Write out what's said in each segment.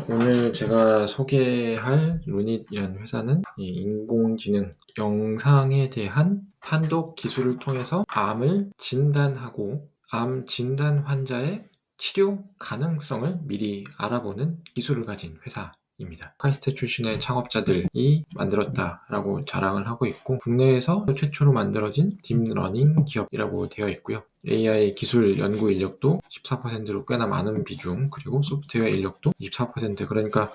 오늘 제가 소개할 루닛이라는 회사는 이 인공지능 영상에 대한 판독 기술을 통해서 암을 진단하고 암 진단 환자의 치료 가능성을 미리 알아보는 기술을 가진 회사입니다. 카이스트 출신의 창업자들이 만들었다라고 자랑을 하고 있고, 국내에서 최초로 만들어진 딥러닝 기업이라고 되어 있고요. AI 기술 연구 인력도 14%로 꽤나 많은 비중, 그리고 소프트웨어 인력도 24%, 그러니까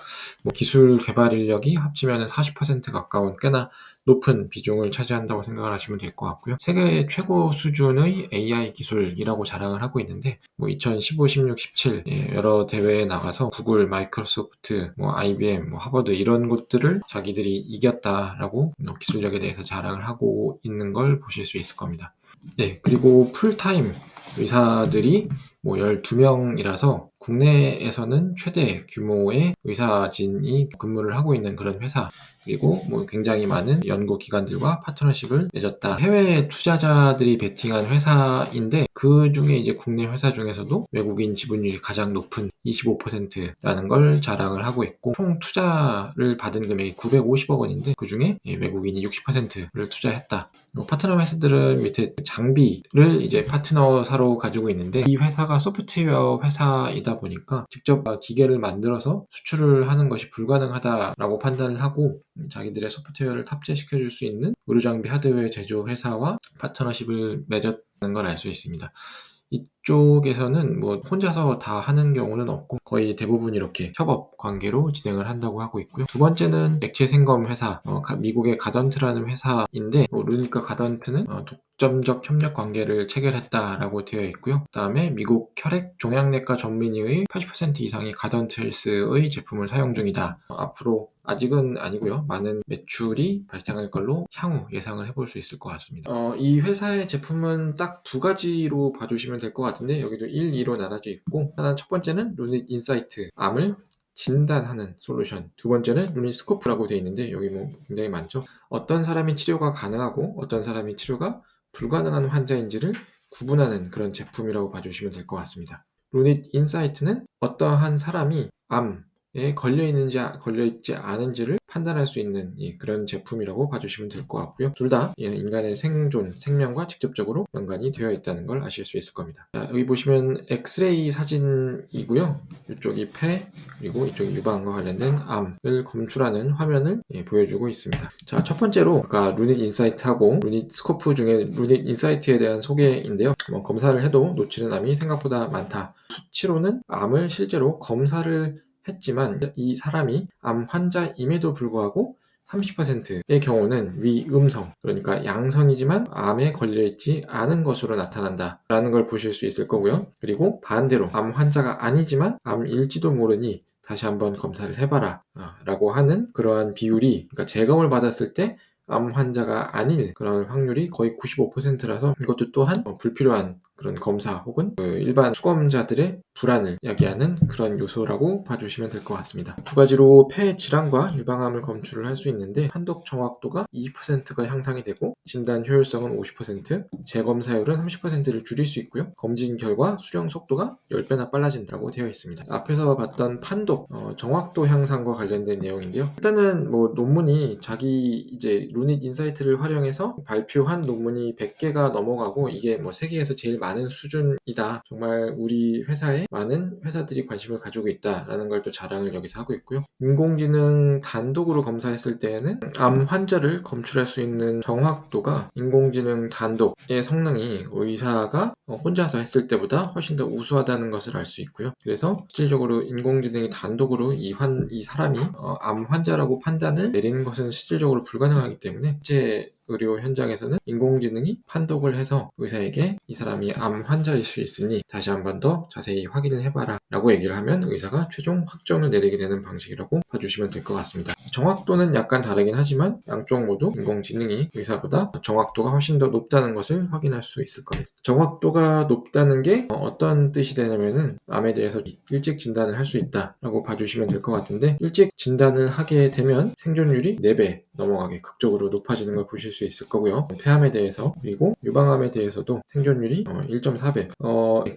기술 개발 인력이 합치면 40% 가까운 꽤나 높은 비중을 차지한다고 생각을 하시면 될 것 같고요. 세계 최고 수준의 AI 기술이라고 자랑을 하고 있는데 2015, 16, 17 여러 대회에 나가서 구글, 마이크로소프트, IBM, 하버드 이런 곳들을 자기들이 이겼다라고 기술력에 대해서 자랑을 하고 있는 걸 보실 수 있을 겁니다. 네, 그리고 풀타임 의사들이 12명이라서 국내에서는 최대 규모의 의사진이 근무를 하고 있는 그런 회사, 그리고 굉장히 많은 연구기관들과 파트너십을 맺었다. 해외 투자자들이 베팅한 회사인데, 그 중에 이제 국내 회사 중에서도 외국인 지분율이 가장 높은 25%라는 걸 자랑을 하고 있고, 총 투자를 받은 금액이 950억 원인데 그 중에 외국인이 60%를 투자했다. 파트너 회사들은 밑에 장비를 이제 파트너사로 가지고 있는데, 이 회사가 소프트웨어 회사이다 보니까 직접 기계를 만들어서 수출을 하는 것이 불가능하다라고 판단을 하고, 자기들의 소프트웨어를 탑재시켜 줄 수 있는 의료장비 하드웨어 제조 회사와 파트너십을 맺었다는 걸 알 수 있습니다. 이쪽에서는 혼자서 다 하는 경우는 없고 거의 대부분 이렇게 협업 관계로 진행을 한다고 하고 있고요. 두 번째는 액체 생검 회사, 미국의 가던트라는 회사인데, 루닛과 가던트는 독점적 협력 관계를 체결했다라고 되어 있고요. 그 다음에 미국 혈액 종양내과 전문의의 80% 이상이 가던트 헬스의 제품을 사용 중이다. 앞으로 아직은 아니고요, 많은 매출이 발생할 걸로 향후 예상을 해볼 수 있을 것 같습니다. 이 회사의 제품은 딱 두 가지로 봐주시면 될 것 같은데, 여기도 1, 2로 나눠져 있고, 하나 첫 번째는 루닛 인사이트, 암을 진단하는 솔루션. 두 번째는 루닛 스코프라고 되어 있는데, 여기 굉장히 많죠. 어떤 사람이 치료가 가능하고 어떤 사람이 치료가 불가능한 환자인지를 구분하는 그런 제품이라고 봐주시면 될 것 같습니다. 루닛 인사이트는 어떠한 사람이 암에 걸려있는지 걸려있지 않은지를 판단할 수 있는 그런 제품이라고 봐주시면 될 것 같고요. 둘 다 인간의 생존, 생명과 직접적으로 연관이 되어 있다는 걸 아실 수 있을 겁니다. 자, 여기 보시면 엑스레이 사진이고요. 이쪽이 폐, 그리고 이쪽이 유방암과 관련된 암을 검출하는 화면을 보여주고 있습니다. 자, 첫 번째로 아까 루닛 인사이트하고 루닛 스코프 중에 루닛 인사이트에 대한 소개인데요. 검사를 해도 놓치는 암이 생각보다 많다. 수치로는 암을 실제로 검사를 했지만 이 사람이 암 환자임에도 불구하고 30%의 경우는 위음성, 그러니까 양성이지만 암에 걸려있지 않은 것으로 나타난다 라는 걸 보실 수 있을 거고요. 그리고 반대로 암 환자가 아니지만 암일지도 모르니 다시 한번 검사를 해봐라 라고 하는 그러한 비율이, 그러니까 재검을 받았을 때 암 환자가 아닐 그런 확률이 거의 95%라서 이것도 또한 불필요한 그런 검사 혹은 일반 수검자들의 불안을 야기하는 그런 요소라고 봐주시면 될 것 같습니다. 두 가지로 폐 질환과 유방암을 검출을 할 수 있는데, 판독 정확도가 20%가 향상이 되고 진단 효율성은 50%, 재검사율은 30%를 줄일 수 있고요. 검진 결과 수령 속도가 10배나 빨라진다고 되어 있습니다. 앞에서 봤던 판독 정확도 향상과 관련된 내용인데요. 일단은 논문이 자기 이제 루닛 인사이트를 활용해서 발표한 논문이 100개가 넘어가고, 이게 세계에서 제일 많은 수준이다. 정말 우리 회사에 많은 회사들이 관심을 가지고 있다라는 걸 또 자랑을 여기서 하고 있고요. 인공지능 단독으로 검사했을 때에는 암 환자를 검출할 수 있는 정확도가 인공지능 단독의 성능이 의사가 혼자서 했을 때보다 훨씬 더 우수하다는 것을 알 수 있고요. 그래서 실질적으로 인공지능이 단독으로 이 사람이 암 환자라고 판단을 내리는 것은 실질적으로 불가능하기 때문에 실제 의료 현장에서는 인공지능이 판독을 해서 의사에게 이 사람이 암 환자일 수 있으니 다시 한 번 더 자세히 확인을 해봐라 라고 얘기를 하면 의사가 최종 확정을 내리게 되는 방식이라고 봐주시면 될 것 같습니다. 정확도는 약간 다르긴 하지만 양쪽 모두 인공지능이 의사보다 정확도가 훨씬 더 높다는 것을 확인할 수 있을 겁니다. 정확도가 높다는 게 어떤 뜻이 되냐면은 암에 대해서 일찍 진단을 할 수 있다라고 봐주시면 될 것 같은데, 일찍 진단을 하게 되면 생존율이 4배 넘어가게 극적으로 높아지는 걸 보실 수 수 있을 거고요. 폐암에 대해서, 그리고 유방암에 대해서도 생존율이 1.4배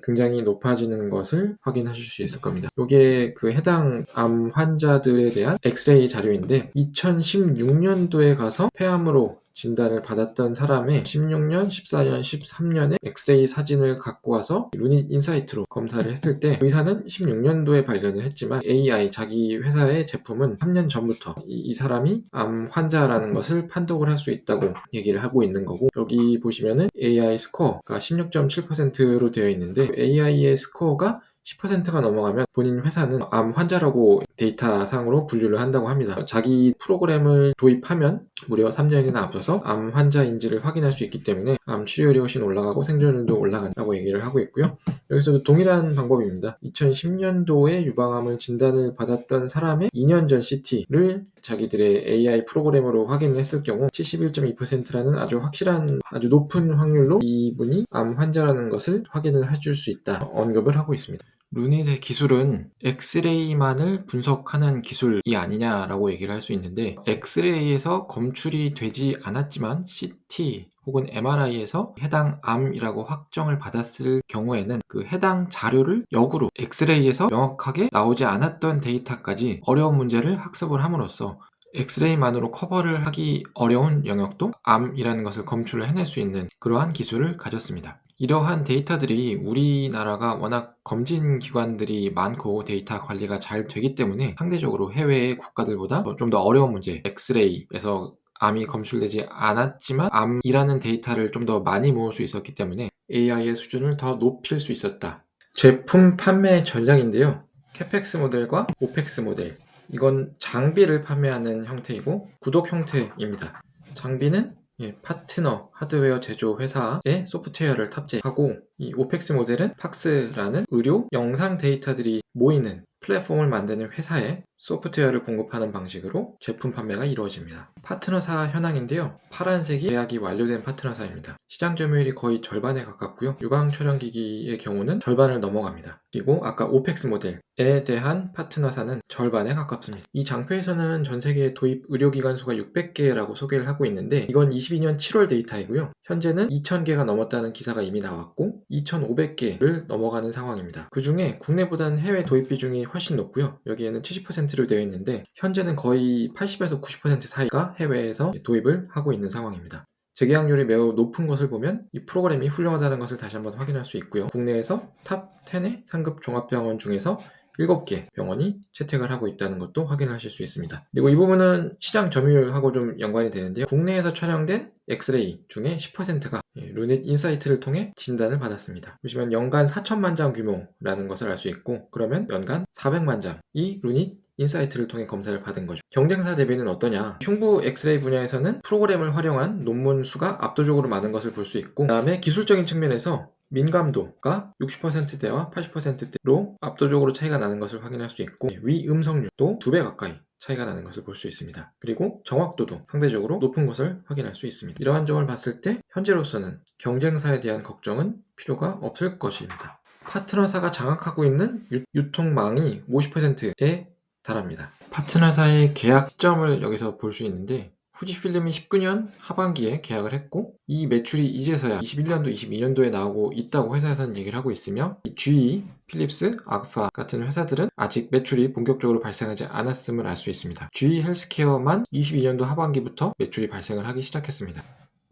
굉장히 높아지는 것을 확인하실 수 있을 겁니다. 이게 그 해당 암 환자들에 대한 엑스레이 자료인데 2016년도에 가서 폐암으로 진단을 받았던 사람의 16년, 14년, 13년의 엑스레이 사진을 갖고 와서 루닛 인사이트로 검사를 했을 때 의사는 16년도에 발견을 했지만 AI 자기 회사의 제품은 3년 전부터 이 사람이 암 환자라는 것을 판독을 할 수 있다고 얘기를 하고 있는 거고, 여기 보시면은 AI 스코어가 16.7%로 되어 있는데 AI의 스코어가 10%가 넘어가면 본인 회사는 암 환자라고 데이터상으로 분류를 한다고 합니다. 자기 프로그램을 도입하면 무려 3년이나 앞서서 암 환자인지를 확인할 수 있기 때문에 암 치료율이 훨씬 올라가고 생존율도 올라간다고 얘기를 하고 있고요. 여기서도 동일한 방법입니다. 2010년도에 유방암을 진단을 받았던 사람의 2년 전 CT를 자기들의 AI 프로그램으로 확인을 했을 경우 71.2%라는 아주 확실한, 아주 높은 확률로 이분이 암 환자라는 것을 확인을 해줄 수 있다 언급을 하고 있습니다. 루닛의 기술은 엑스레이만을 분석하는 기술이 아니냐라고 얘기를 할 수 있는데, 엑스레이에서 검출이 되지 않았지만 CT 혹은 MRI에서 해당 암이라고 확정을 받았을 경우에는 그 해당 자료를 역으로 엑스레이에서 명확하게 나오지 않았던 데이터까지 어려운 문제를 학습을 함으로써 엑스레이만으로 커버를 하기 어려운 영역도 암이라는 것을 검출을 해낼 수 있는 그러한 기술을 가졌습니다. 이러한 데이터들이 우리나라가 워낙 검진 기관들이 많고 데이터 관리가 잘 되기 때문에 상대적으로 해외의 국가들보다 좀 더 어려운 문제, 엑스레이에서 암이 검출되지 않았지만 암이라는 데이터를 좀 더 많이 모을 수 있었기 때문에 AI의 수준을 더 높일 수 있었다. 제품 판매 전략인데요. 캐펙스 모델과 오펙스 모델, 이건 장비를 판매하는 형태이고 구독 형태입니다. 장비는 파트너 하드웨어 제조 회사의 소프트웨어를 탑재하고, 이 오펙스 모델은 팍스라는 의료 영상 데이터들이 모이는 플랫폼을 만드는 회사에 소프트웨어를 공급하는 방식으로 제품 판매가 이루어집니다. 파트너사 현황인데요. 파란색이 계약이 완료된 파트너사입니다. 시장 점유율이 거의 절반에 가깝고요. 유방 촬영기기의 경우는 절반을 넘어갑니다. 그리고 아까 오펙스 모델에 대한 파트너사는 절반에 가깝습니다. 이 장표에서는 전 세계 도입 의료기관 수가 600개라고 소개를 하고 있는데, 이건 22년 7월 데이터이고요. 현재는 2000개가 넘었다는 기사가 이미 나왔고 2500개를 넘어가는 상황입니다. 그 중에 국내보다는 해외 도입 비중이 훨씬 높고요. 여기에는 70%로 되어 있는데 현재는 거의 80에서 90% 사이가 해외에서 도입을 하고 있는 상황입니다. 재계약률이 매우 높은 것을 보면 이 프로그램이 훌륭하다는 것을 다시 한번 확인할 수 있고요. 국내에서 탑 10의 상급 종합병원 중에서 7개 병원이 채택을 하고 있다는 것도 확인하실 수 있습니다. 그리고 이 부분은 시장 점유율하고 좀 연관이 되는데요. 국내에서 촬영된 엑스레이 중에 10%가 루닛 인사이트를 통해 진단을 받았습니다. 보시면 연간 4천만 장 규모라는 것을 알 수 있고, 그러면 연간 400만 장이 루닛 인사이트를 통해 검사를 받은 거죠. 경쟁사 대비는 어떠냐? 흉부 엑스레이 분야에서는 프로그램을 활용한 논문 수가 압도적으로 많은 것을 볼 수 있고, 그 다음에 기술적인 측면에서 민감도가 60%대와 80%대로 압도적으로 차이가 나는 것을 확인할 수 있고, 위음성률도 2배 가까이 차이가 나는 것을 볼 수 있습니다. 그리고 정확도도 상대적으로 높은 것을 확인할 수 있습니다. 이러한 점을 봤을 때 현재로서는 경쟁사에 대한 걱정은 필요가 없을 것입니다. 파트너사가 장악하고 있는 유통망이 50%에 달합니다. 파트너사의 계약 시점을 여기서 볼 수 있는데, 후지필름이 19년 하반기에 계약을 했고 이 매출이 이제서야 21년도, 22년도에 나오고 있다고 회사에서는 얘기를 하고 있으며, GE, 필립스, 아그파 같은 회사들은 아직 매출이 본격적으로 발생하지 않았음을 알 수 있습니다. GE 헬스케어만 22년도 하반기부터 매출이 발생을 하기 시작했습니다.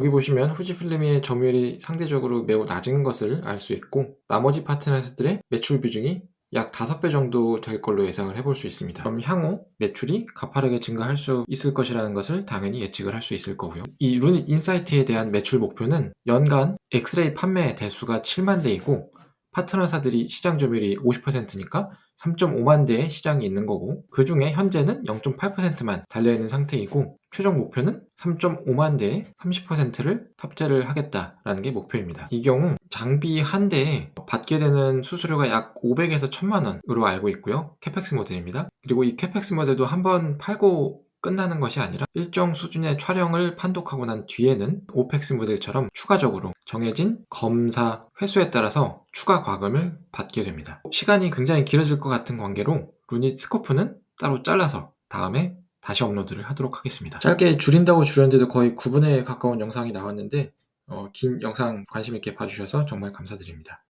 여기 보시면 후지필름의 점유율이 상대적으로 매우 낮은 것을 알 수 있고, 나머지 파트너들의 매출 비중이 약 5배 정도 될 걸로 예상을 해볼 수 있습니다. 그럼 향후 매출이 가파르게 증가할 수 있을 것이라는 것을 당연히 예측을 할 수 있을 거고요. 이 루닛 인사이트에 대한 매출 목표는 연간 엑스레이 판매 대수가 7만 대이고 파트너사들이 시장 점유율이 50%니까 3.5만 대의 시장이 있는 거고, 그 중에 현재는 0.8%만 달려있는 상태이고 최종 목표는 3.5만 대의 30%를 탑재를 하겠다라는 게 목표입니다. 이 경우 장비 한 대에 받게 되는 수수료가 약 500에서 1000만 원으로 알고 있고요. 캐펙스 모델입니다. 그리고 이 캐펙스 모델도 한번 팔고 끝나는 것이 아니라 일정 수준의 촬영을 판독하고 난 뒤에는 오펙스 모델처럼 추가적으로 정해진 검사 횟수에 따라서 추가 과금을 받게 됩니다. 시간이 굉장히 길어질 것 같은 관계로 루닛 스코프는 따로 잘라서 다음에 다시 업로드를 하도록 하겠습니다. 짧게 줄인다고 줄였는데도 거의 9분에 가까운 영상이 나왔는데 긴 영상 관심 있게 봐주셔서 정말 감사드립니다.